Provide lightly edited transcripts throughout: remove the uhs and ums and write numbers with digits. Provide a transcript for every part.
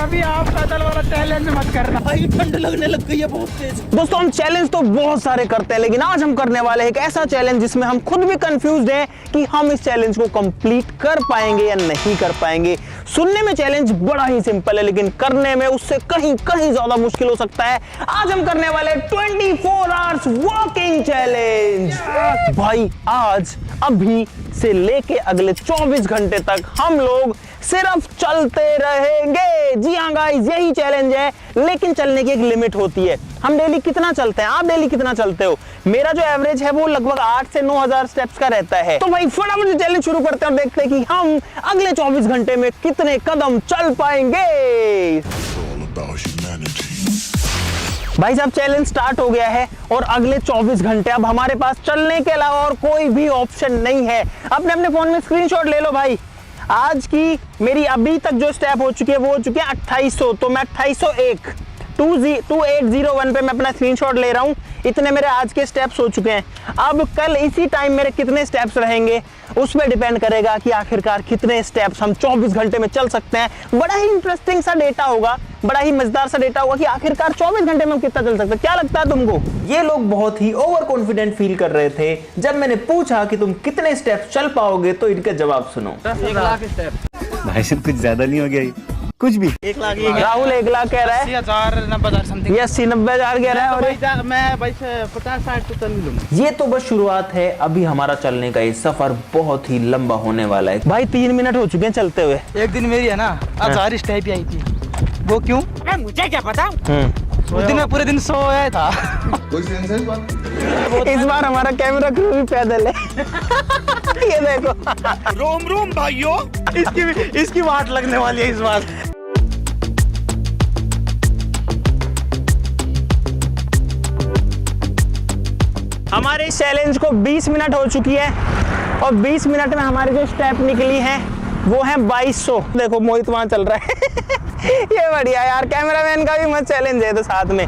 कभी आप पैदल वाला चैलेंज मत करना भाई, ठंड लगने लग गई है बहुत तेज। दोस्तों हम चैलेंज तो बहुत सारे करते हैं, लेकिन आज हम करने वाले हैं एक ऐसा चैलेंज जिसमें हम खुद भी कंफ्यूज्ड हैं कि हम इस चैलेंज को कंप्लीट कर पाएंगे या नहीं कर पाएंगे। सुनने में चैलेंज बड़ा ही सिंपल है, लेकिन करने में उससे कहीं कहीं ज्यादा मुश्किल हो सकता है। आज हम करने वाले 24 आवर्स वॉकिंग चैलेंज। भाई आज अभी से लेके अगले 24 घंटे तक हम लोग सिर्फ चलते रहेंगे। जी हाँ गाइस, यही चैलेंज है, लेकिन चलने की एक लिमिट होती है। हम डेली कितना चलते हैं, आप डेली कितना चलते हो? मेरा जो एवरेज है वो लगभग 8 से 9,000 स्टेप्स का रहता है। तो भाई फटाफट चैलेंज शुरू करते हैं और देखते हैं कि हम अगले 24 घंटे में कितने कदम चल पाएंगे। भाई साहब चैलेंज स्टार्ट हो गया है और अगले 24 घंटे अब हमारे पास चलने के अलावा और कोई भी ऑप्शन नहीं है। अपने अपने फोन में स्क्रीनशॉट ले लो भाई। आज की मेरी अभी तक जो स्टेप हो चुकी है वो हो चुकी है 2800, तो मैं 2801 2801 पे मैं अपना स्क्रीनशॉट ले रहा हूं। इतने मेरे आज के स्टेप्स हो चुके हैं। अब कल इसी टाइम मेरे कितने स्टेप्स रहेंगे उस पर डिपेंड करेगा कि आखिरकार कितने स्टेप्स हम 24 घंटे में चल सकते हैं। बड़ा ही इंटरेस्टिंग सा डेटा होगा, बड़ा ही मजेदार सा डेटा होगा कि आखिरकार 24 घंटे में हम कितना चल सकते हैं। क्या लगता है तुमको? ये लोग बहुत ही ओवर कॉन्फिडेंट फील कर रहे थे जब मैंने पूछा कि तुम कितने स्टेप्स चल पाओगे, तो इनका जवाब सुनो। 1 लाख स्टेप। भाई साहब कुछ ज्यादा नहीं हो गया ये? कुछ भी 1 लाख। राहुल 1 लाख कह रहा है, 80,000 90,000 समथिंग। ये 80-90,000 कह रहा है। और मैं भाई 50-60 तो चल लूंगा। ये तो बस शुरुआत है, अभी हमारा चलने का ये सफर बहुत ही लंबा होने वाला है। भाई 3 मिनट हो चुके हैं चलते हुए। एक दिन मेरी है ना 1000 स्टेप ही आई थी। वो क्यों? मुझे क्या पता। उस दिन मैं पूरे दिन सोया था। इस बार हमारा कैमरा क्रू भी पैदल है। ये देखो। रोम रोम भाइयों, इसकी वाट लगने वाली है इस बार। हमारे इस चैलेंज को 20 मिनट हो चुकी है और 20 मिनट में हमारी जो स्टेप निकली है वो है 2200। देखो मोहित वहां चल रहा है। ये बढ़िया यार, कैमरामैन का भी मस्त चैलेंज है तो साथ में।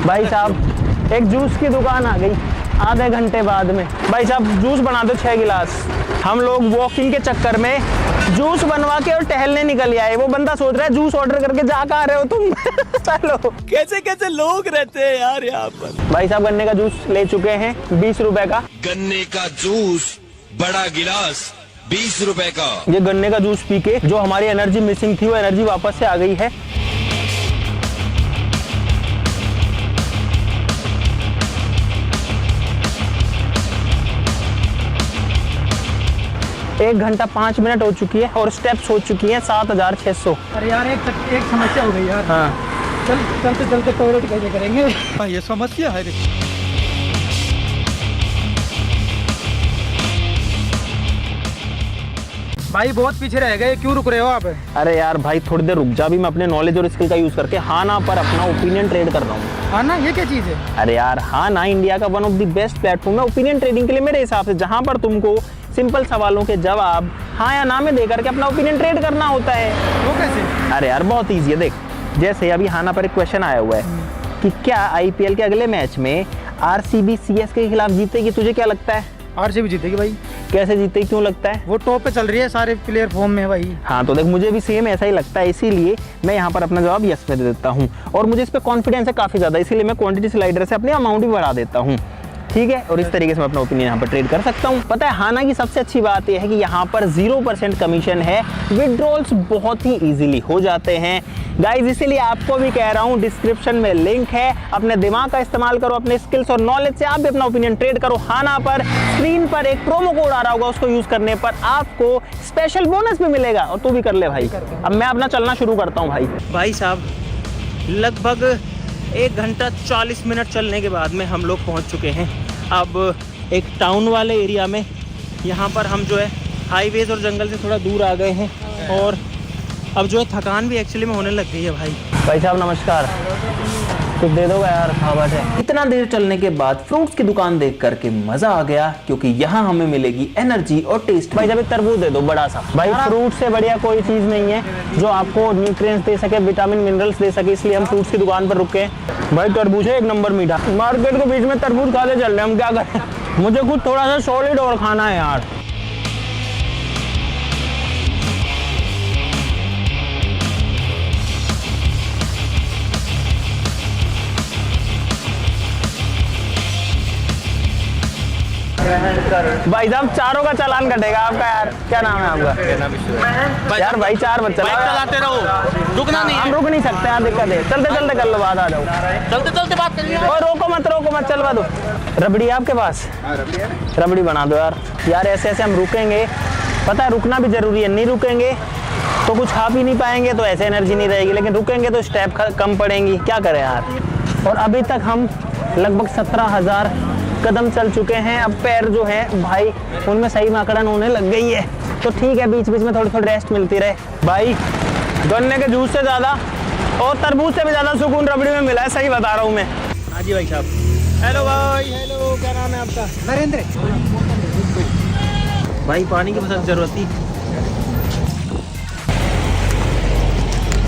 भाई साहब एक जूस की दुकान आ गई आधे घंटे बाद में। भाई साहब जूस बना दो 6 गिलास। हम लोग वॉकिंग के चक्कर में जूस बनवा के और टहलने निकल आए। वो बंदा सोच रहा है जूस ऑर्डर करके जा कर आ रहे हो तुम। चलो कैसे कैसे लोग रहते हैं यार यहाँ पर। भाई साहब गन्ने का जूस ले चुके हैं 20 रुपए का। गन्ने का जूस बड़ा गिलास 20 रुपए का। ये गन्ने का जूस पी के जो हमारी एनर्जी मिसिंग थी वो एनर्जी वापस से आ गई है। एक घंटा 5 मिनट हो चुकी है और स्टेप्स हो चुकी हैं 7600। अरे यार एक समस्या हो गई यार। हाँ चलते चलते टॉयलेट कैसे करेंगे? हाँ ये समस्या है। भाई बहुत पीछे रह गए, क्यों रुक रहे हो आप? अरे यार भाई थोड़ी देर रुक जा, भी मैं अपने नॉलेज और स्किल का यूज करके हाँ ना पर अपना ओपिनियन ट्रेड कर रहा हूँ। हाँ ना, ये क्या चीज है? अरे यार हाँ ना इंडिया का one of the best platform है ओपिनियन ट्रेडिंग के लिए मेरे हिसाब से, जहाँ पर तुमको सिंपल सवालों के जवाब हाँ या ना में देकर के अपना ओपिनियन ट्रेड करना होता है। वो कैसे? अरे यार बहुत ईजी है। देख जैसे अभी हाँ ना पर एक क्वेश्चन आया हुआ है कि क्या IPL के अगले मैच में RCB CSK के खिलाफ जीतेगी? तुझे क्या लगता है? RCB जीतेगी भाई। कैसे जीतेगी, क्यों लगता है? वो टॉप पे चल रही है, सारे प्लेयर फॉर्म में है भाई। हाँ तो देख मुझे भी सेम ऐसा ही लगता है, इसीलिए मैं यहाँ पर अपना जवाब यस पे दे देता हूँ और मुझे इस पे कॉन्फिडेंस है काफी ज्यादा, इसीलिए मैं क्वांटिटी स्लाइडर से अपनी अमाउंट भी बढ़ा देता हूँ। ठीक है, और इस तरीके से मैं अपना ओपिनियन यहाँ पर ट्रेड कर सकता हूँ। पता है हाना की सबसे अच्छी बात यह है कि यहाँ पर 0% कमीशन है, विड्रॉल्स बहुत ही इजीली हो जाते हैं गाइज। इसीलिए आपको भी कह रहा हूँ डिस्क्रिप्शन में लिंक है, अपने दिमाग का इस्तेमाल करो, अपने स्किल्स और नॉलेज से आप भी अपना ओपिनियन ट्रेड करो। हाना पर स्क्रीन पर एक प्रोमो कोड आ रहा होगा, उसको यूज करने पर आपको स्पेशल बोनस भी मिलेगा और तू भी कर ले भाई। अब मैं अपना चलना शुरू करता हूँ भाई साहब लगभग 1 घंटा 40 मिनट चलने के बाद में हम लोग पहुंच चुके हैं अब एक टाउन वाले एरिया में। यहाँ पर हम जो है हाईवेज और जंगल से थोड़ा दूर आ गए हैं और अब जो है थकान भी एक्चुअली में होने लग गई है भाई साहब नमस्कार, कुछ दे दो यार, खावट है। इतना देर चलने के बाद फ्रूट्स की दुकान देख करके मजा आ गया, क्योंकि यहाँ हमें मिलेगी एनर्जी और टेस्ट। भाई जब एक तरबूज दे दो बड़ा सा। भाई फ्रूट से बढ़िया कोई चीज नहीं है जो आपको न्यूट्रिएंट्स दे सके, विटामिन मिनरल्स दे सके, इसलिए हम फ्रूट्स की दुकान पर रुके। भाई तरबूज है 1 नंबर मीठा। मार्केट के बीच में तरबूज खाते चल रहे हम, क्या करें? मुझे खुद थोड़ा सा सॉलिड और खाना है यार। भाई साहब चारों का चालान कटेगा आपका यार। क्या नाम है आपका? यार भाई 4 बज चला, चलाते रहो, रुकना नहीं। हम रुक नहीं सकते यार, दिक्कत है। चलते चलते कर लो, बात आ जाओ। चलते चलते बात करिए। और रोको मत चलवा दो। रबड़ी आपके पास? रबड़ी बना दो यार। यार ऐसे ऐसे हम रुकेंगे, पता है रुकना भी जरूरी है। नहीं रुकेंगे तो कुछ खा भी नहीं पाएंगे, तो ऐसे एनर्जी नहीं रहेगी, लेकिन रुकेंगे तो स्टेप कम पड़ेंगी। क्या करें यार। और अभी तक हम लगभग 17,000 कदम चल चुके हैं। अब पैर जो है भाई उनमें सही माकड़न होने लग गई है, तो ठीक है बीच बीच में थोड़ी थोड़ी रेस्ट मिलती रहे। भाई गन्ने के जूस से ज़्यादा और तरबूज से भी ज़्यादा सुकून रबड़ी में मिला है, सही बता रहा हूँ मैं। हाँ जी भाई साहब। हेलो भाई, हेलो, क्या नाम है आपका? नरेंद्र। भाई पानी की बहुत ज़रूरत थी।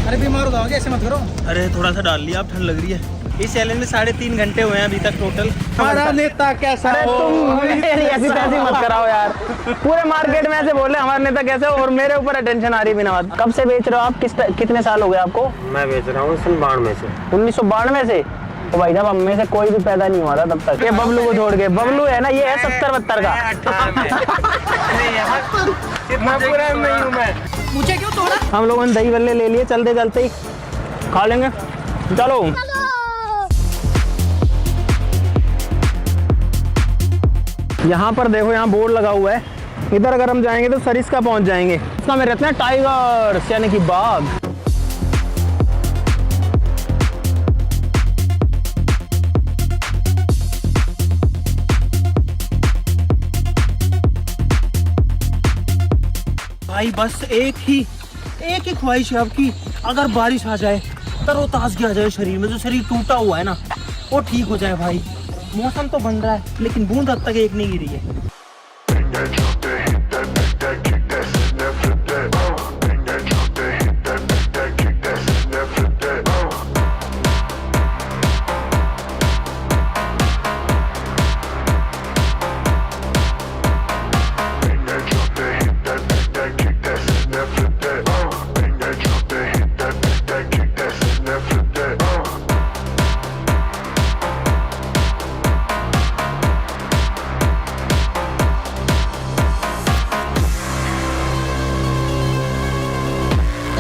अरे बीमार हो जाओगे, ऐसे मत करो। अरे थोड़ा सा डाल लिया, अब ठंड लग रही है। इस चैलेंज में 3.5 घंटे हुए हैं अभी तक टोटल। हमारा नेता कैसा अरे हो? तुम ऐसी तैसी मत कराओ यार। पूरे मार्केट में ऐसे बोले हमारा नेता कैसे हो, और मेरे ऊपर अटेंशन आ रही है बिना बात। कब से बेच रहे हो आप? कितने साल हो गए आपको? मैं बेच रहा हूँ 1992 से। 1992 से? तो भाई साहब हम में से कोई भी पैदा नहीं हुआ था तब तक। ये बबलू को छोड़ के, बबलू है ना, ये है 70-72 का। इतना पूरा नहीं हूँ मैं। मुझे क्यों तोड़ा? हम लोगों ने दही बल्ले ले लिए, चलते चलते ही खा लेंगे। चलो यहाँ पर देखो, यहाँ बोर्ड लगा हुआ है। इधर अगर हम जाएंगे तो सरिस्का पहुँच जाएंगे। इसका में रहते हैं टाइगर्स, यानी कि बाघ। भाई बस एक ही ख्वाहिश है आपकी, अगर बारिश आ जाए, तरोताजगी आ जाए शरीर में, जो शरीर टूटा हुआ है ना वो ठीक हो जाए। भाई मौसम तो बन रहा है, लेकिन बूंद अब तक एक नहीं गिरी है।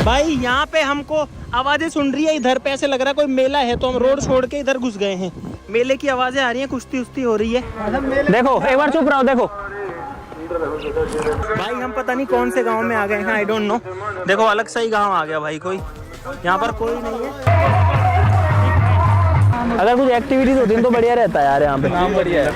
भाई यहाँ पे हमको आवाजें सुन रही है, इधर पे ऐसे लग रहा है कोई मेला है, तो हम रोड छोड़ के इधर घुस गए हैं। मेले की आवाजें आ रही हैं, कुश्ती उश्ती हो रही है। देखो एक बार चुप रहो, देखो भाई हम पता नहीं कौन से गांव में आ गए हैं, आई डोंट नो। देखो अलग सा ही गांव आ गया भाई, कोई यहाँ पर कोई नहीं है। अगर कुछ एक्टिविटीज होती है तो बढ़िया रहता है यार यहाँ पे। नाम बढ़िया है।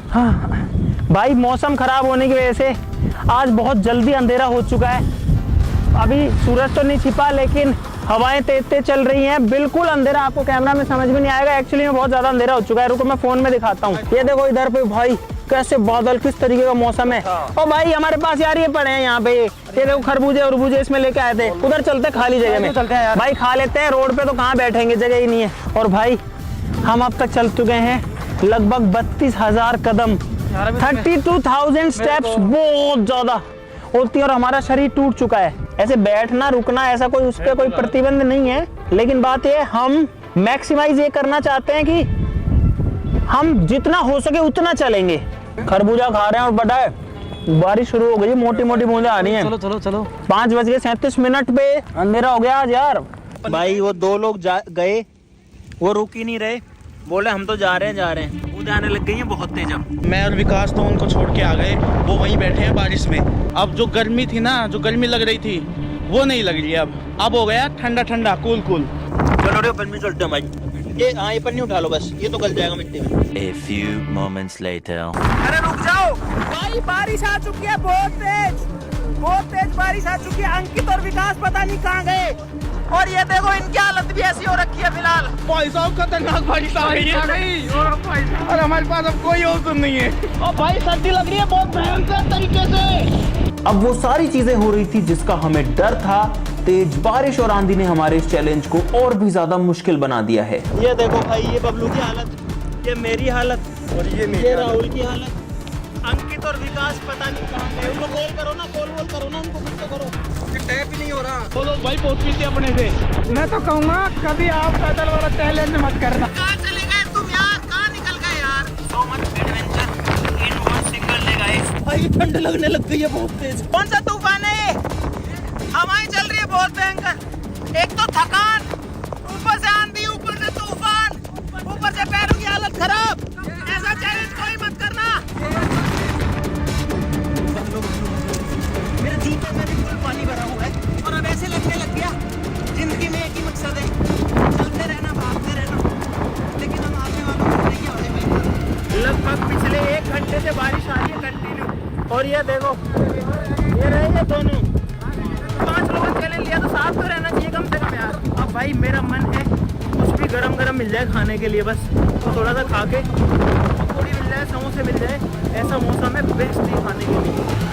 हाँ भाई, मौसम खराब होने की वजह से आज बहुत जल्दी अंधेरा हो चुका है। अभी सूरज तो नहीं छिपा, लेकिन हवाएं तेज तेज चल रही हैं, बिल्कुल अंधेरा। आपको कैमरा में समझ में नहीं आएगा, एक्चुअली में बहुत ज्यादा अंधेरा हो चुका है। रुको मैं फोन में दिखाता हूँ। ये देखो इधर पे भाई कैसे बादल, किस तरीके का मौसम है। और भाई हमारे पास यार ये पड़े हैं यहाँ पे, ये देखो खरबूजे उरबूजे इसमें लेके आए थे। उधर चलते खाली जगह में, चलते हैं यार भाई, खा लेते हैं। रोड पे तो कहाँ बैठेंगे, जगह ही नहीं है। और भाई हम अब तक चल चुके हैं लगभग 32,000 कदम, 32,000 स्टेप्स, बहुत ज्यादा होती है। और हमारा शरीर टूट चुका है। ऐसे बैठना रुकना ऐसा कोई उस पर कोई प्रतिबंध नहीं है, लेकिन बात ये हम मैक्सिमाइज ये करना चाहते हैं कि हम जितना हो सके उतना चलेंगे। खरबूजा खा रहे हैं और बड़ा है, बारिश शुरू हो गई, मोटी मोटी बूंदें आ रही हैं। चलो चलो चलो, 5:37 पे अंधेरा हो गया आज यार। भाई वो 2 लोग गए, वो रुक ही नहीं रहे, बोले हम तो जा रहे हैं। बूंदें आने लग गई हैं बहुत तेज। अब मैं और विकास तो उनको छोड़ के आ गए, वो वहीं बैठे हैं बारिश में। अब जो गर्मी थी ना, जो गर्मी लग रही थी वो नहीं लग रही है। अब हो गया ठंडा ठंडा, कूल कूल। चलो रे पन्नी चलते हैं भाई। ये हाँ ये पन्नी उठा लो बस, ये तो गल जाएगा मिट्टी में। A few moments later. अरे रुक जाओ भाई, बारिश आ चुकी है, बहुत तेज बारिश आ चुकी है। अंकित और विकास पता नहीं कहाँ गए, और ये देखो इनकी हालत भी ऐसी हो रखी है फिलहाल। भाई साहब खतरनाक बारिश आ गई है और हमारे पास अब कोई औसत नहीं है। और भाई सर्दी लग रही है बहुत भयंकर तरीके से। अब वो सारी चीजें हो रही थी जिसका हमें डर था। तेज बारिश और आंधी ने हमारे इस चैलेंज को और भी ज्यादा मुश्किल बना दिया है। ये देखो भाई, ये बबलू की हालत, ये मेरी हालत, और ये राहुल की हालत। अंकित और विकास पता नहीं कहाँ गए। उनको कॉल करो ना, कॉल करो ना उनको, कुछ तो करो। टैप ही नहीं हो रहा। वो लोग भाई बहुत पीते अपने से। मैं तो कहूँगा कभी आप पैदल वाला चैलेंज मत करना। कहाँ चले गए तुम यार, कहाँ निकल गए यार? So much adventure in one single day guys। भाई ठंड लगने लग गई है बहुत तेज। कौन सा तूफान है? हवाएं चल रही है बहुत भयंकर। एक तो थकान, ऊपर से आंधी, ऊपर से तूफान, ऊपर से पैरों की हालत खराब। ऐसा चैलेंज कोई मत करना। मेरे जूतों में भी फुल पानी भरा हुआ है और अब ऐसे लगने लग गया जिंदगी में एक ही मकसद है, चलते रहना, भागते रहना। लेकिन हम आगे वालों को नहीं आने देंगे। लगभग पिछले 1 घंटे से बारिश आ रही है कंटिन्यू, और ये देखो ये रहे ये दोनों 5 लोगों ने चैलेंज लिया तो साथ तो रहना चाहिए कम से कम यार। अब भाई मेरा मन है कुछ भी गरम गरम मिल जाए खाने के लिए, बस तो थोड़ा सा खा के, पकौड़ी मिल जाए, समोसे मिल जाए, ऐसा मौसम है बेस्ट ही खाने के लिए।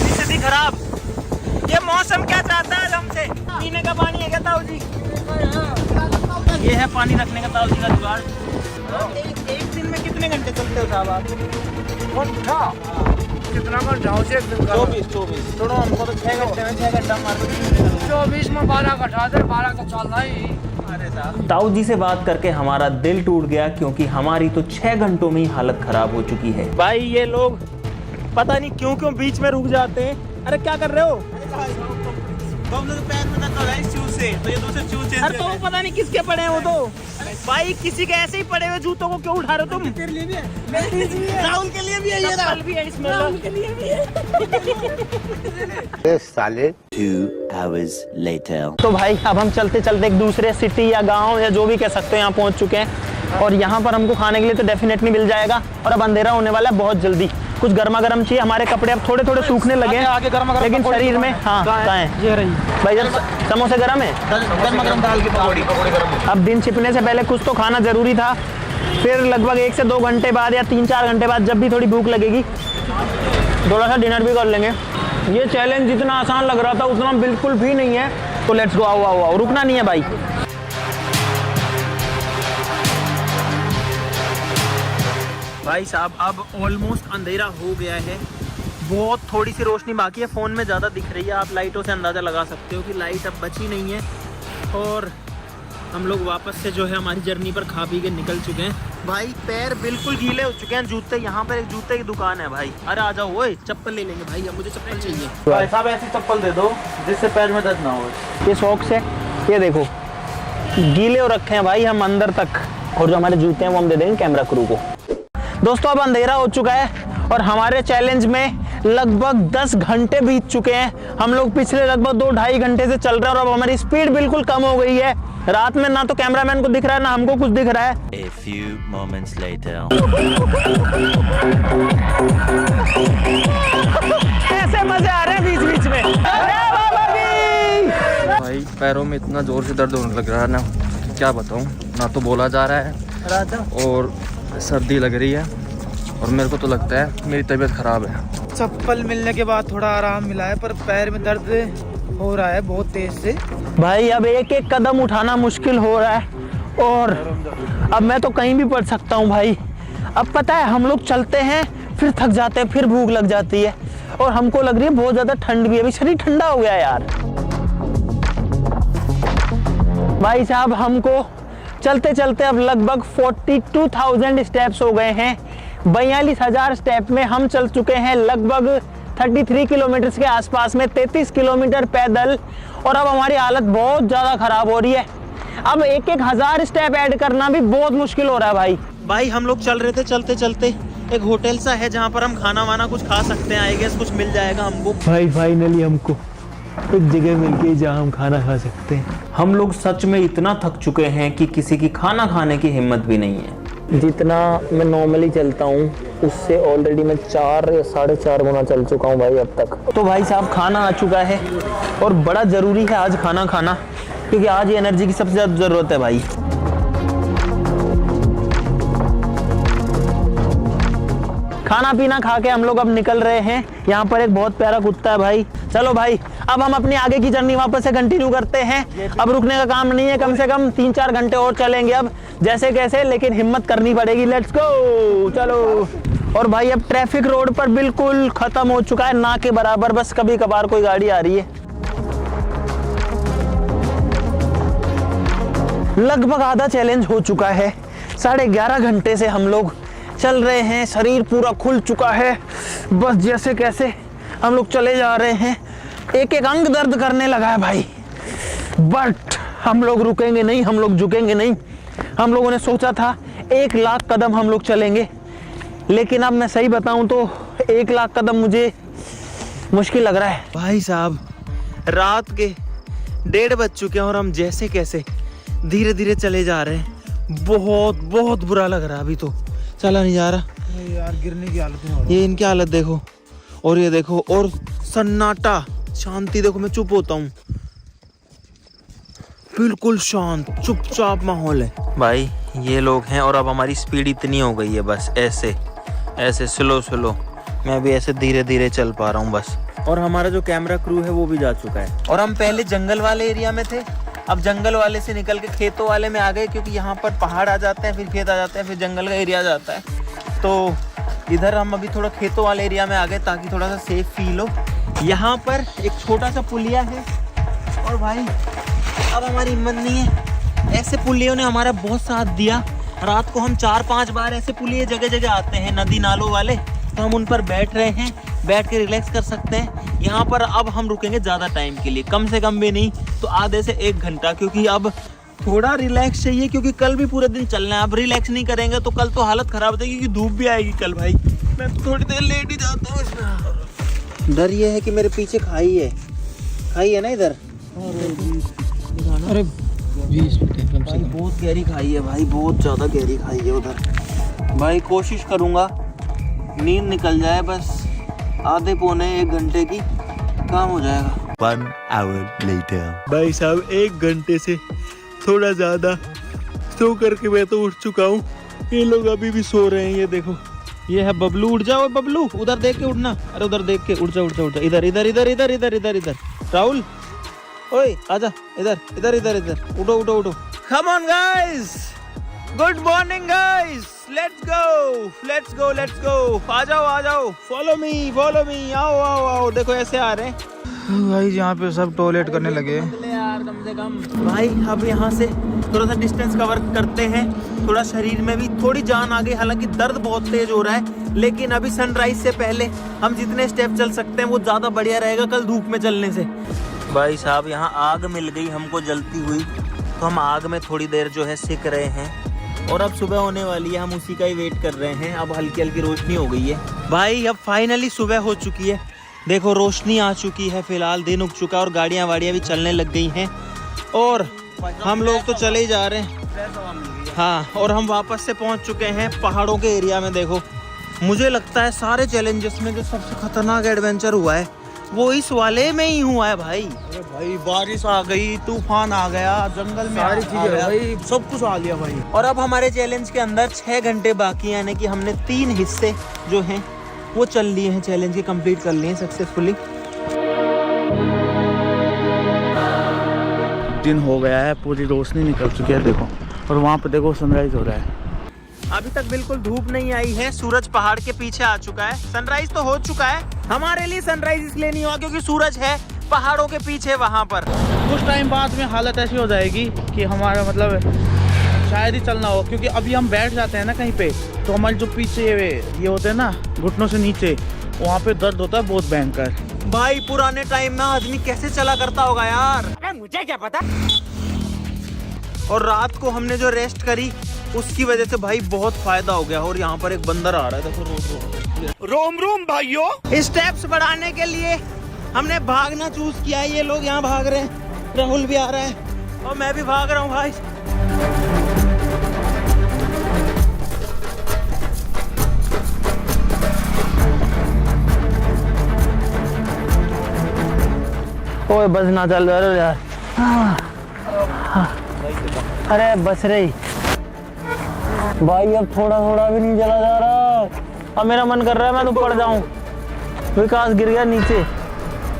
स्थिति खराब। ये मौसम क्या चाहता है हमसे? पीने का पानी है क्या ताऊ जी? ये है पानी रखने का ताऊ जी का जुगाड़। एक दिन में कितने घंटे चलते हो साहब आप? कितना घंटा हो? 24। छोड़ो हमको तो 6 घंटे में 6 घंटा मार दो। 24 में 12 घटा दे, 12 तो चल रहा ही। अरे साहब ताऊ जी से बात करके हमारा दिल टूट गया, क्योंकि हमारी तो 6 घंटों में ही हालत खराब हो चुकी है। भाई ये लोग पता नहीं क्यों बीच में रुक जाते हैं। अरे क्या कर रहे हो? पैर में दर्द हो रहा है इस शूज से, तो ये दूसरे शूज चेंज। अरे तो वो पता नहीं किसके पड़े हैं वो तो। भाई किसी के ऐसे ही पड़े हुए जूतों को क्यों उठा रहे हो तुम? तेरे लिए भी है, मेरे लिए भी है, राहुल के लिए भी है, ये राहुल भी है इसमें, राहुल के लिए भी है। साले 2 hours later. तो भाई अब हम चलते चलते एक दूसरे सिटी या गांव या जो भी कह सकते हो यहाँ पहुँच चुके हैं, और यहाँ पर हमको खाने के लिए तो डेफिनेटली मिल जाएगा। और अब अंधेरा होने वाला है बहुत जल्दी, कुछ गर्मा गर्म चाहिए। हमारे कपड़े अब थोड़े थोड़े सूखने लगे हैं, लेकिन शरीर में हाँ कहाँ है ये रही भाई? जब समोसे गर्म है, गर्मा गर्म दाल की पकौड़ी गर्म। अब दिन छिपने से पहले कुछ तो खाना जरूरी था। फिर लगभग 1 से 2 घंटे बाद या 3-4 घंटे बाद जब भी थोड़ी भूख लगेगी, थोड़ा सा डिनर भी कर लेंगे। ये चैलेंज जितना आसान लग रहा था उतना बिल्कुल भी नहीं है। तो लेट्स गो, आओ, रुकना नहीं है भाई। भाई साहब अब ऑलमोस्ट अंधेरा हो गया है, बहुत थोड़ी सी रोशनी बाकी है। फ़ोन में ज़्यादा दिख रही है, आप लाइटों से अंदाज़ा लगा सकते हो कि लाइट अब बची नहीं है। और हम लोग वापस से जो है हमारी जर्नी पर खा पी के निकल चुके हैं। भाई पैर बिल्कुल गीले हो चुके हैं। जूते, यहाँ पर एक जूते की दुकान है भाई। अरे आ जाओ, ओए चप्पल ले लेंगे भाई, अब मुझे चप्पल चाहिए। भाई साहब ऐसी चप्पल दे दो जिससे पैर में दर्द ना हो। ये शौक से, ये देखो गीले हो रखे हैं भाई हम अंदर तक, और जो हमारे जूते हैं वो हम दे देंगे कैमरा क्रू को। दोस्तों अब अंधेरा हो चुका है और हमारे चैलेंज में लगभग 10 घंटे बीत चुके हैं। हम लोग पिछले लगभग 2-2.5 घंटे से चल रहे हैं और अब हमारी स्पीड बिल्कुल कम हो गई है। रात में ना तो कैमरामैन को दिख रहा है ना हमको कुछ दिख रहा है। A few moments later. ऐसे मजे आ रहे हैं बीच बीच में। भाई पैरों में इतना जोर से दर्द होने लग रहा है ना, क्या बताऊं। ना तो बोला जा रहा है और सर्दी लग रही है, और मेरे को तो लगता है मेरी तबीयत खराब है। चप्पल मिलने के बाद थोड़ा आराम मिला है, पर पैर में दर्द हो रहा है बहुत तेज से। भाई अब एक एक कदम उठाना मुश्किल हो रहा है, और अब मैं तो कहीं भी पड़ सकता हूँ भाई। अब पता है हम लोग चलते हैं, फिर थक जाते हैं, फिर भूख लग जाती है, और हमको लग रही है बहुत ज़्यादा ठंड भी है। अभी शरीर ठंडा हो गया यार। भाई साहब हमको चलते चलते अब लगभग 42,000 स्टेप्स हो गए हैं। 42,000 स्टेप में हम चल चुके हैं लगभग 33 किलोमीटर के आसपास में, 33 किलोमीटर पैदल, और अब हमारी हालत बहुत ज़्यादा ख़राब हो रही है। अब 1,000 स्टेप ऐड करना भी बहुत मुश्किल हो रहा है भाई हम लोग चल रहे थे, चलते चलते एक होटल सा है जहाँ पर हम खाना वाना कुछ खा सकते हैं। आई गेस कुछ मिल जाएगा हमको। भाई फाइनली हमको एक जगह मिल गई जहाँ हम खाना खा सकते हैं। हम लोग सच में इतना थक चुके हैं कि किसी की खाना खाने की हिम्मत भी नहीं है। जितना मैं नॉर्मली चलता हूँ उससे ऑलरेडी मैं 4 या 4.5 गुना चल चुका हूँ भाई अब तक। तो भाई साहब खाना आ चुका है, और बड़ा ज़रूरी है आज खाना खाना, क्योंकि आज एनर्जी की सबसे ज़्यादा ज़रूरत है भाई। खाना पीना खा के हम लोग अब निकल रहे हैं। यहाँ पर एक बहुत प्यारा कुत्ता है भाई। चलो भाई अब हम अपनी आगे की जर्नी वापस से कंटिन्यू करते हैं। अब रुकने का काम नहीं है, कम से कम 3-4 घंटे और चलेंगे अब जैसे कैसे, लेकिन हिम्मत करनी पड़ेगी। लेट्स गो, चलो। और भाई अब ट्रैफिक रोड पर बिल्कुल खत्म हो चुका है, ना के बराबर, बस कभी कभार कोई गाड़ी आ रही है। लगभग आधा चैलेंज हो चुका है। 11.5 घंटे से हम लोग चल रहे हैं, शरीर पूरा खुल चुका है, बस जैसे कैसे हम लोग चले जा रहे हैं। एक एक अंग दर्द करने लगा है भाई, बट हम लोग रुकेंगे नहीं, हम लोग झुकेंगे नहीं। हम लोगों ने सोचा था 1 लाख कदम हम लोग चलेंगे, लेकिन अब मैं सही बताऊं तो 1 लाख कदम मुझे मुश्किल लग रहा है। भाई साहब रात के 1:30 बज चुके हैं और हम जैसे कैसे धीरे धीरे चले जा रहे हैं। बहुत बुरा लग रहा है, अभी तो चला नहीं जा रहा यार, गिरने की हालत में। ये इनकी हालत देखो, और ये देखो, और सन्नाटा, शांति देखो। मैं चुप होता हूँ, बिल्कुल शांत चुपचाप माहौल है भाई। ये लोग हैं और अब हमारी स्पीड इतनी हो गई है, बस ऐसे ऐसे स्लो। मैं भी ऐसे धीरे धीरे चल पा रहा हूँ बस। और हमारा जो कैमरा क्रू है वो भी जा चुका है। और हम पहले जंगल वाले एरिया में थे, अब जंगल वाले से निकल के खेतों वाले में आ गए, क्योंकि यहाँ पर पहाड़ आ जाते हैं, फिर खेत आ जाते हैं, फिर जंगल का एरिया आ जाता है। तो इधर हम अभी थोड़ा खेतों वाले एरिया में आ गए ताकि थोड़ा सा सेफ फील हो। यहाँ पर एक छोटा सा पुलिया है, और भाई अब हमारी हिम्मत नहीं है। ऐसे पुलियों ने हमारा बहुत साथ दिया। रात को हम 4-5 बार ऐसे पुलिये जगह जगह आते हैं, नदी नालों वाले, तो हम उन पर बैठ रहे हैं, बैठ के रिलैक्स कर सकते हैं। यहाँ पर अब हम रुकेंगे ज़्यादा टाइम के लिए, कम से कम भी नहीं तो आधे से 1 घंटा, क्योंकि अब थोड़ा रिलैक्स चाहिए, क्योंकि कल भी पूरे दिन चलना है। अब रिलैक्स नहीं करेंगे तो कल तो हालत ख़राब हो जाएगी, क्योंकि धूप भी आएगी कल भाई। मैं तो थोड़ी देर लेट ही जाता हूँ इसमें। डर ये है कि मेरे पीछे खाई है ना इधर। अरे 20 भाई बहुत गहरी खाई है भाई, बहुत ज़्यादा गहरी खाई है उधर। भाई कोशिश करूँगा नींद निकल जाए, बस आधे पौने 1 घंटे की काम हो जाएगा। 1 hour later. भाई साहब 1 घंटे से थोड़ा ज्यादा सो करके मैं तो उठ चुका हूँ। ये लोग अभी भी सो रहे हैं। ये देखो, ये है बबलू। उठ जाओ बबलू, उधर देख के उठना। अरे उधर देख के उठ जा। इधर राहुल, ओए आजा, इधर उठो। Come on guys, good morning guys, let's go. आ जाओ, फॉलो मी, आओ। देखो ऐसे आ रहे हैं भाई, यहाँ पे सब टॉयलेट करने लगे यार, कम से कम। भाई अब यहाँ से थोड़ा सा डिस्टेंस कवर करते हैं, थोड़ा शरीर में भी थोड़ी जान आ गई। हालांकि दर्द बहुत तेज हो रहा है, लेकिन अभी सनराइज से पहले हम जितने स्टेप चल सकते हैं वो ज़्यादा बढ़िया रहेगा कल धूप में चलने से। भाई साहब यहाँ आग मिल गई हमको जलती हुई, तो हम आग में थोड़ी देर जो है सिक रहे हैं। और अब सुबह होने वाली है, हम उसी का ही वेट कर रहे हैं। अब हल्की हल्की रोशनी हो गई है भाई, अब फाइनली सुबह हो चुकी है। देखो रोशनी आ चुकी है, फिलहाल दिन उग चुका है और गाड़ियाँ वाड़ियाँ भी चलने लग गई हैं। और हम लोग तो चले ही जा रहे हैं। हाँ, और हम वापस से पहुँच चुके हैं पहाड़ों के एरिया में। देखो मुझे लगता है सारे चैलेंजेस में जो सबसे खतरनाक एडवेंचर हुआ है वो इस वाले में ही हुआ है भाई। अरे भाई, बारिश आ गई, तूफान आ गया, जंगल में सारी चीजें भाई, सब कुछ आ गया भाई। और अब हमारे चैलेंज के अंदर 6 घंटे बाकी हैं, यानी कि हमने 3 हिस्से जो हैं वो चल लिए हैं, चैलेंज के कंप्लीट कर लिए हैं सक्सेसफुली। दिन हो गया है, पूरी रोशनी निकल चुकी है देखो, और वहाँ पे देखो सनराइज हो रहा है। अभी तक बिल्कुल धूप नहीं आई है, सूरज पहाड़ के पीछे आ चुका है। सनराइज तो हो चुका है, हमारे लिए सनराइज इसलिए नहीं हुआ क्योंकि सूरज है पहाड़ों के पीछे वहाँ पर। कुछ टाइम बाद में हालत ऐसी हो जाएगी कि हमारा मतलब शायद ही चलना हो, क्योंकि अभी हम बैठ जाते हैं ना कहीं पे, तो हमारे जो पीछे ये होते हैं ना घुटनों से नीचे, वहाँ पे दर्द होता है बहुत भयंकर। भाई पुराने टाइम में आदमी कैसे चला करता होगा यार, मुझे क्या पता। और रात को हमने जो रेस्ट करी उसकी वजह से भाई बहुत फायदा हो गया। और यहाँ पर एक बंदर आ रहा है, देखो रोम भाइयों। स्टेप्स बढ़ाने के लिए हमने भागना चूज किया है। ये लोग यहाँ भाग रहे हैं, राहुल भी आ रहा है और मैं भी भाग रहा हूँ भाई। ओए बस ना चल रहा यार। अरे बस रही भाई, अब थोड़ा थोड़ा भी नहीं चला जा रहा। अब मेरा मन कर रहा है मैं तो पड़ जाऊं। विकास गिर गया नीचे।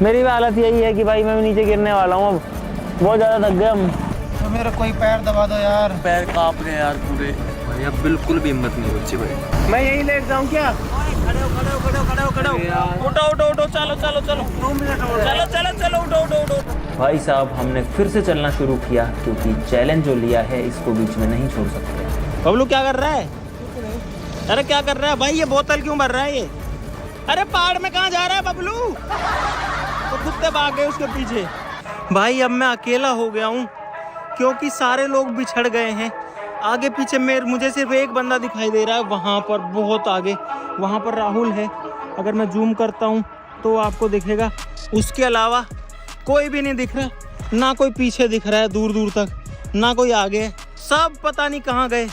मेरी भी हालत यही है कि भाई मैं भी नीचे गिरने वाला हूँ अब, बहुत ज़्यादा थक गए हम। तो मेरा कोई पैर दबा दो यार। पैर कांप रहे हैं यार पूरे भाई, अब बिल्कुल भी हिम्मत नहीं बची भाई। मैं यहीं लेट जाऊँ क्या? उठो चलो चलो चलो 2 मिनट और चलो उठो। भाई साहब हमने फिर से चलना शुरू किया क्योंकि चैलेंज जो लिया है इसको बीच में नहीं छोड़ सकते। बबलू क्या कर रहा है? अरे क्या कर रहा है भाई? ये बोतल क्यों भर रहा है ये? अरे पहाड़ में कहाँ जा रहा है बबलू? तो कुत्ते भाग गए उसके पीछे। भाई अब मैं अकेला हो गया हूँ क्योंकि सारे लोग बिछड़ गए हैं। आगे पीछे मुझे सिर्फ एक बंदा दिखाई दे रहा है, वहाँ पर बहुत आगे, वहाँ पर राहुल है। अगर मैं जूम करता हूँ तो आपको दिखेगा। उसके अलावा कोई भी नहीं दिख रहा, ना कोई पीछे दिख रहा है दूर दूर तक, ना कोई आगे है, सब पता नहीं कहाँ गए।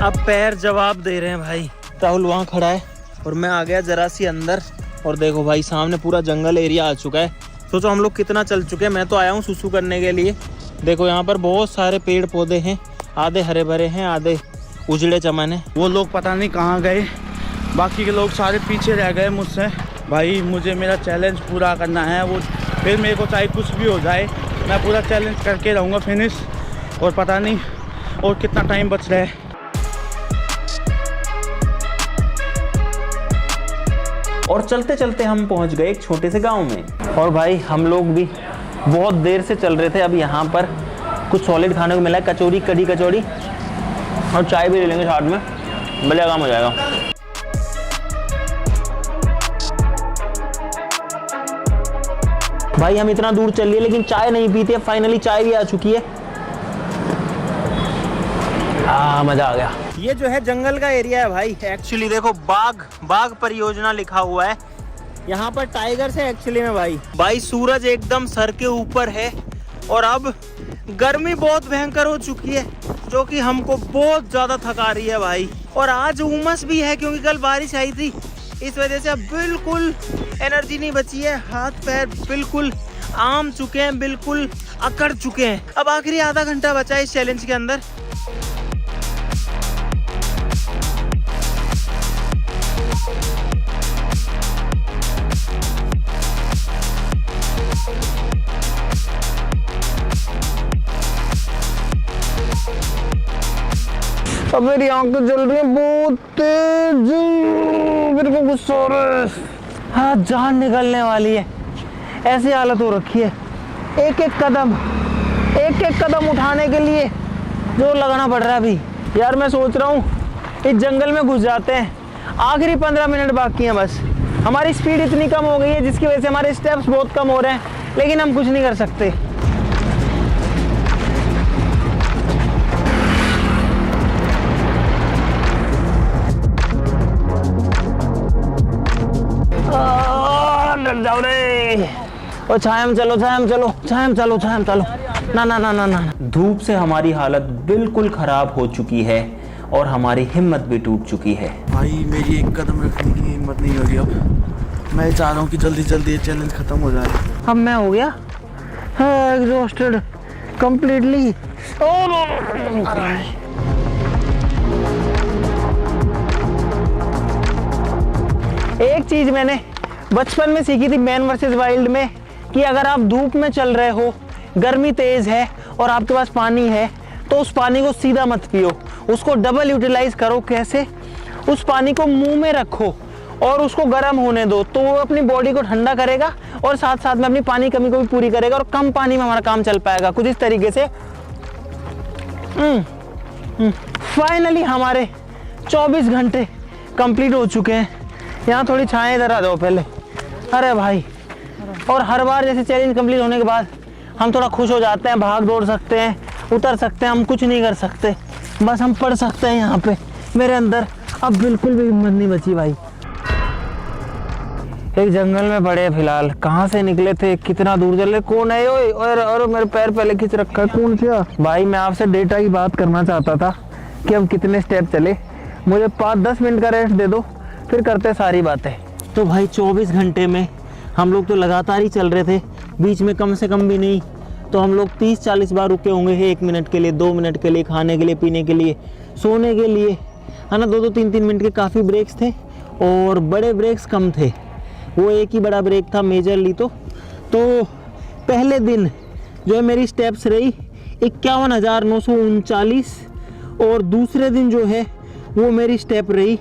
अब पैर जवाब दे रहे हैं भाई। राहुल वहाँ खड़ा है और मैं आ गया जरा सी अंदर, और देखो भाई सामने पूरा जंगल एरिया आ चुका है। सोचो हम लोग कितना चल चुके हैं। मैं तो आया हूँ सुसु करने के लिए। देखो यहाँ पर बहुत सारे पेड़ पौधे हैं, आधे हरे भरे हैं, आधे उजड़े चमन है। वो लोग पता नहीं कहाँ गए, बाकी के लोग सारे पीछे रह गए मुझसे। भाई मुझे मेरा चैलेंज पूरा करना है, वो फिर मेरे को चाहे कुछ भी हो जाए मैं पूरा चैलेंज करके रहूँगा फिनिश। और पता नहीं और कितना टाइम बच रहा है। और चलते चलते हम पहुंच गए एक छोटे से गांव में। और भाई हम लोग भी बहुत देर से चल रहे थे। अब यहाँ पर कुछ सॉलिड खाने को मिला है, कचौड़ी, कड़ी कचौड़ी, और चाय भी ले लेंगे साथ में, बढ़िया काम हो जाएगा। भाई हम इतना दूर चल लिए लेकिन चाय नहीं पीते। फाइनली चाय भी आ चुकी है। मजा आ गया। ये जो है जंगल का एरिया है भाई। एक्चुअली देखो बाघ परियोजना लिखा हुआ है यहाँ पर। टाइगर से एक्चुअली में भाई सूरज एकदम सर के ऊपर है और अब गर्मी बहुत भयंकर हो चुकी है जो कि हमको बहुत ज्यादा थका रही है भाई। और आज उमस भी है क्योंकि कल बारिश आई थी, इस वजह से अब बिल्कुल एनर्जी नहीं बची है। हाथ पैर बिल्कुल आम चुके हैं, बिल्कुल अकड़ चुके हैं। अब आखिरी आधा घंटा बचा है इस चैलेंज के अंदर। अब मेरी आंखें जल रही है बहुत तेज, मेरे को गुस्सा हो रहा है। हाँ, जान निकलने वाली है, ऐसी हालत हो रखी है। एक एक कदम उठाने के लिए जो लगाना पड़ रहा है अभी। यार मैं सोच रहा हूँ इस जंगल में घुस जाते हैं। आखिरी 15 मिनट बाकी हैं बस। हमारी स्पीड इतनी कम हो गई है जिसकी वजह से हमारे स्टेप्स बहुत कम हो रहे हैं, लेकिन हम कुछ नहीं कर सकते। जाओ रे, और छाया में चलो। ना। धूप से हमारी हालत बिल्कुल खराब हो चुकी है और हमारी हिम्मत भी टूट चुकी है। भाई मेरी एक कदम रखने की हिम्मत नहीं हो रही। अब मैं चाह रहा हूँ कि जल्दी जल्दी ये चैलेंज खत्म हो जाए। अब मैं हो गया एग्जॉस्टेड कंप्लीटली। एक चीज मैंने बचपन में सीखी थी मैन वर्सेस वाइल्ड में कि अगर आप धूप में चल रहे हो, गर्मी तेज है और आपके पास पानी है, तो उस पानी को सीधा मत पियो, उसको डबल यूटिलाइज करो। कैसे? उस पानी को मुंह में रखो और उसको गर्म होने दो, तो वो अपनी बॉडी को ठंडा करेगा और साथ साथ में अपनी पानी कमी को भी पूरी करेगा और कम पानी में हमारा काम चल पाएगा। कुछ इस तरीके से। फाइनली हमारे 24 घंटे कंप्लीट हो चुके हैं। यहाँ थोड़ी छाया इधर आ जाओ पहले। अरे भाई, और हर बार जैसे चैलेंज कंप्लीट होने के बाद हम थोड़ा खुश हो जाते हैं, भाग दौड़ सकते हैं, उतर सकते हैं। हम कुछ नहीं कर सकते, बस हम पढ़ सकते हैं। यहाँ पे मेरे अंदर अब बिल्कुल भी हिम्मत नहीं बची भाई। एक जंगल में पड़े फिलहाल। कहाँ से निकले थे, कितना दूर चले, कौन है? ओए और मेरे पैर पहले खींच रखा है, कौन था भाई? मैं आपसे डेटा की बात करना चाहता था कि हम कितने स्टेप चले। मुझे 5-10 मिनट का रेस्ट दे दो, फिर करते सारी बातें। तो भाई 24 घंटे में हम लोग तो लगातार ही चल रहे थे, बीच में कम से कम भी नहीं तो हम लोग 30-40 बार रुके होंगे 1 मिनट के लिए, 2 मिनट के लिए, खाने के लिए, पीने के लिए, सोने के लिए, है ना। 2-2, 3-3 मिनट के काफ़ी ब्रेक्स थे और बड़े ब्रेक्स कम थे। वो एक ही बड़ा ब्रेक था मेजरली। तो पहले दिन जो है मेरी स्टेप्स रही 51,939 और दूसरे दिन जो है वो मेरी स्टेप रही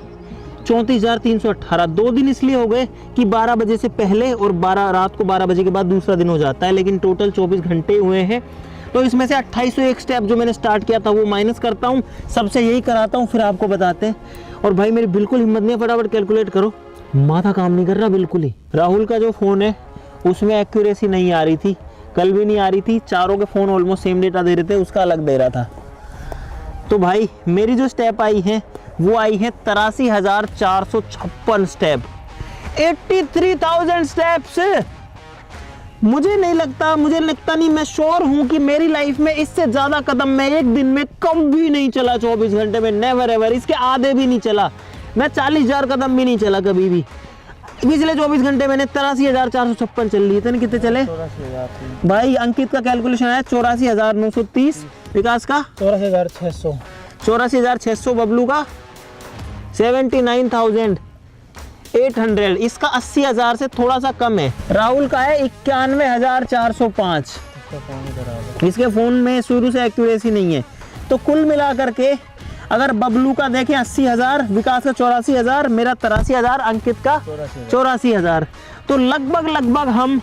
34,318। 2 दिन इसलिए हो गए कि 12 बजे से पहले और रात को 12 बजे के बाद दूसरा दिन हो जाता है, लेकिन टोटल 24 घंटे हुए हैं। तो इसमें से 2801 स्टेप जो मैंने स्टार्ट किया था वो माइनस करता हूँ, सबसे यही कराता हूँ, फिर आपको बताते हैं। और भाई मेरी बिल्कुल हिम्मत नहीं है, फटाफट कैलकुलेट करो, माथा काम नहीं कर रहा बिल्कुल ही। राहुल का जो फ़ोन है उसमें एक्यूरेसी नहीं आ रही थी, कल भी नहीं आ रही थी। चारों के फ़ोन ऑलमोस्ट सेम डेटा दे रहे थे, उसका अलग दे रहा था। तो भाई मेरी जो स्टेप आई है वो आई है 83,456 स्टेप, 83,000 स्टेप्स। मुझे लगता नहीं, मैं श्योर हूं कि मेरी लाइफ में इससे ज्यादा कदम मैं एक दिन में कभी नहीं चला 24 घंटे में, नेवर एवर। इसके आधे भी नहीं चला, मैं 40,000 कदम भी नहीं चला कभी भी। पिछले 24 घंटे मैंने 83,456 चल लिए थे। कितने चले भाई? अंकित का कैलकुलेशन है 84,930, विकास का 84,600, 84,600, बबलू का 79,800, इसका 80,000 से थोड़ा सा कम है। राहुल का है 91,405, इसके फ़ोन में शुरू से एक्यूरेसी नहीं है। तो कुल मिला करके अगर बबलू का देखें 80,000, विकास का 84,000, मेरा 83,000, अंकित का 84,000, तो लगभग हम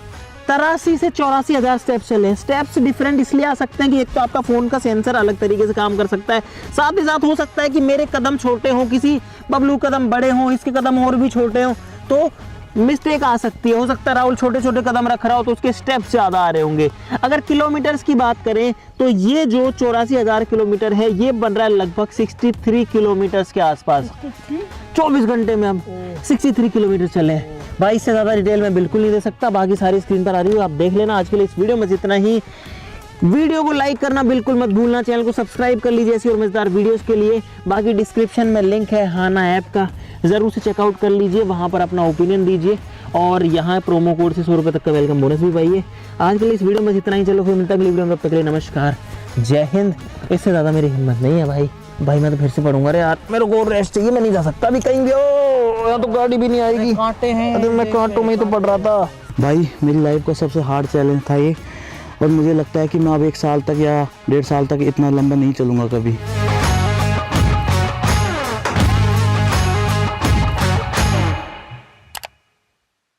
83 से 84,000 स्टेप्स चले। स्टेप्स डिफरेंट इसलिए आ सकते हैं कि एक तो आपका फ़ोन का सेंसर अलग तरीके से काम कर सकता है, साथ ही साथ हो सकता है कि मेरे कदम छोटे हों, किसी बबलू कदम बड़े हों, इसके कदम और भी छोटे हों, तो मिस्टेक आ सकती है। हो सकता है राहुल छोटे छोटे कदम रख रहा हो तो उसके स्टेप्स ज़्यादा आ रहे होंगे। अगर किलोमीटर्स की बात करें तो ये जो 84,000 किलोमीटर है ये बन रहा है लगभग 63 किलोमीटर्स के आसपास। 24 घंटे में हम 63 किलोमीटर चले हैं भाई। इससे ज़्यादा डिटेल मैं बिल्कुल नहीं दे सकता, बाकी सारी स्क्रीन पर आ रही हो, आप देख लेना। आज के लिए इस वीडियो में इतना ही। वीडियो को लाइक करना बिल्कुल मत भूलना, चैनल को सब्सक्राइब कर लीजिए ऐसी और मज़ेदार वीडियोस के लिए। बाकी डिस्क्रिप्शन में लिंक है हाना ऐप का, ज़रूर से चेकआउट कर लीजिए, वहाँ पर अपना ओपिनियन दीजिए और यहाँ प्रोमो कोड से 100 रुपये तक का वेलकम बोनस भी पाइए। आज के लिए इस वीडियो में इतना ही। चलो फिर मिलता है अगली वीडियो में, तब तक के लिए नमस्कार, जय हिंद। इससे ज़्यादा मेरी हिम्मत नहीं है भाई मैं तो फिर से पढ़ूंगा। अरे यार मेरे को रेस्ट चाहिए, मैं नहीं जा सकता अभी कहीं भी। ओ यहाँ तो गाड़ी भी नहीं आएगी, कांटे हैं। अरे मैं कांटों में ही तो पढ़ रहा था भाई। मेरी लाइफ का सबसे हार्ड चैलेंज था ये, और मुझे लगता है कि मैं अब 1 साल तक या 1.5 साल तक इतना लंबा नहीं चलूँगा कभी।